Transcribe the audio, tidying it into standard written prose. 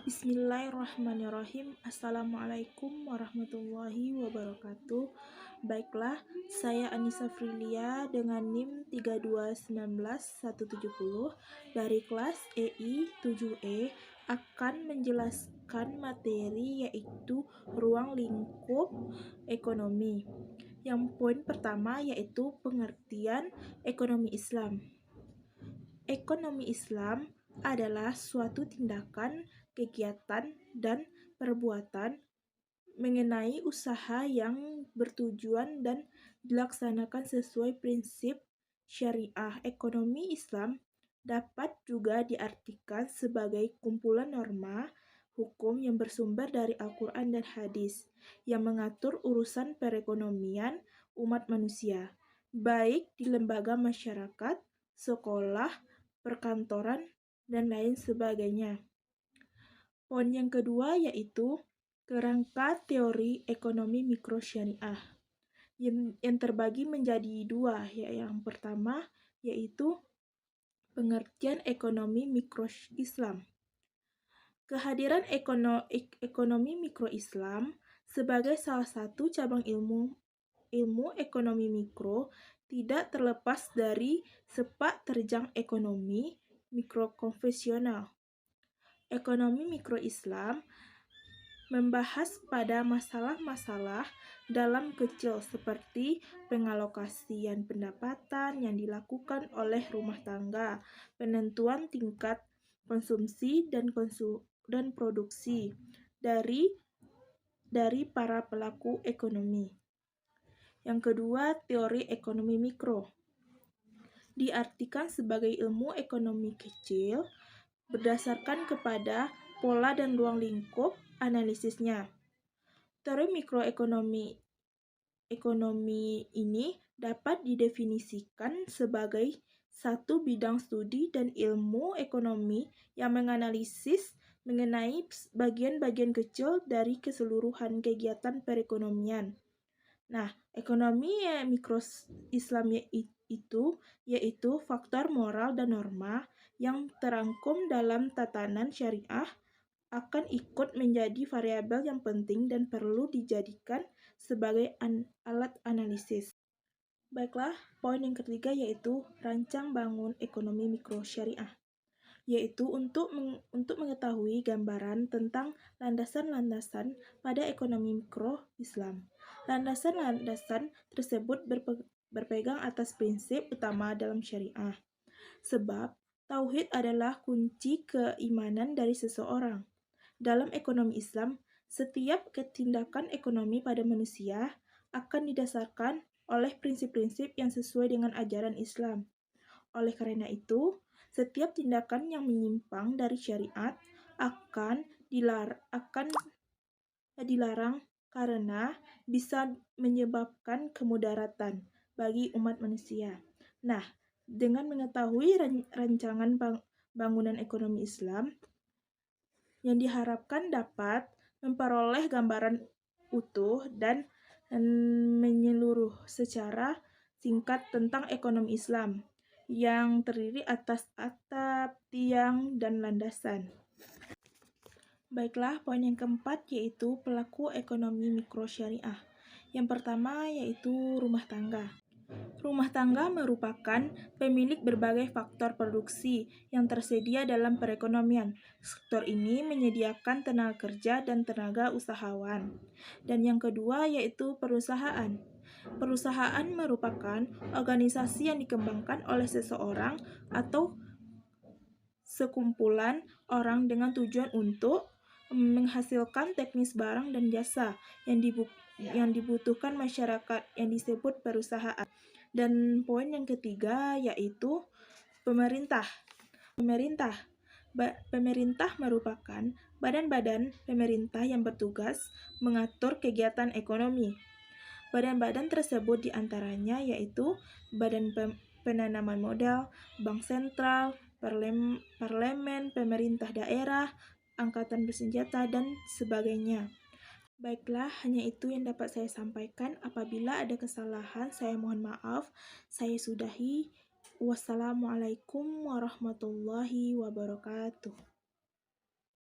Bismillahirrahmanirrahim. Assalamualaikum warahmatullahi wabarakatuh. Baiklah, saya Anissa Frilia dengan NIM 3219170 dari kelas EI 7E akan menjelaskan materi yaitu ruang lingkup ekonomi. Yang poin pertama yaitu pengertian ekonomi Islam. Ekonomi Islam adalah suatu tindakan, kegiatan, dan perbuatan mengenai usaha yang bertujuan dan dilaksanakan sesuai prinsip syariah. Ekonomi Islam dapat juga diartikan sebagai kumpulan norma hukum yang bersumber dari Al-Quran dan hadis yang mengatur urusan perekonomian umat manusia, baik di lembaga masyarakat, sekolah, perkantoran, dan lain sebagainya. Poin yang kedua yaitu kerangka teori ekonomi mikro syariah yang terbagi menjadi dua. Yang pertama yaitu pengertian ekonomi mikro Islam. Kehadiran ekonomi mikro Islam sebagai salah satu cabang ilmu ekonomi mikro tidak terlepas dari sepak terjang ekonomi mikro konvensional. Ekonomi mikro Islam membahas pada masalah-masalah dalam kecil seperti pengalokasian pendapatan yang dilakukan oleh rumah tangga, penentuan tingkat konsumsi dan produksi dari para pelaku ekonomi. Yang kedua, teori ekonomi mikro diartikan sebagai ilmu ekonomi kecil berdasarkan kepada pola dan ruang lingkup analisisnya. Teori mikroekonomi ini dapat didefinisikan sebagai satu bidang studi dan ilmu ekonomi yang menganalisis mengenai bagian-bagian kecil dari keseluruhan kegiatan perekonomian. Nah, ekonomi mikro Islam itu yaitu faktor moral dan norma yang terangkum dalam tatanan syariah akan ikut menjadi variabel yang penting dan perlu dijadikan sebagai alat analisis. Baiklah, poin yang ketiga yaitu rancang bangun ekonomi mikro syariah, yaitu untuk mengetahui gambaran tentang landasan-landasan pada ekonomi mikro Islam. Landasan-landasan tersebut berpegang atas prinsip utama dalam syariah. Sebab, tauhid adalah kunci keimanan dari seseorang. Dalam ekonomi Islam, setiap tindakan ekonomi pada manusia akan didasarkan oleh prinsip-prinsip yang sesuai dengan ajaran Islam. Oleh karena itu, setiap tindakan yang menyimpang dari syariat akan dilarang karena bisa menyebabkan kemudaratan bagi umat manusia. Nah, dengan mengetahui rancangan bangunan ekonomi Islam, yang diharapkan dapat memperoleh gambaran utuh dan menyeluruh secara singkat tentang ekonomi Islam yang terdiri atas atap, tiang, dan landasan. Baiklah, poin yang keempat yaitu pelaku ekonomi mikro syariah. Yang pertama yaitu rumah tangga. Rumah tangga merupakan pemilik berbagai faktor produksi yang tersedia dalam perekonomian. Sektor ini menyediakan tenaga kerja dan tenaga usahawan. Dan yang kedua yaitu perusahaan. Perusahaan merupakan organisasi yang dikembangkan oleh seseorang atau sekumpulan orang dengan tujuan untuk menghasilkan teknis barang dan jasa yang dibutuhkan masyarakat yang disebut perusahaan. Dan poin yang ketiga yaitu pemerintah. Pemerintah merupakan badan-badan pemerintah yang bertugas mengatur kegiatan ekonomi. Badan-badan tersebut diantaranya yaitu Badan Penanaman Modal, Bank Sentral, Parlemen, pemerintah daerah, angkatan bersenjata, dan sebagainya. Baiklah, hanya itu yang dapat saya sampaikan. Apabila ada kesalahan, saya mohon maaf. Saya sudahi. Wassalamualaikum warahmatullahi wabarakatuh.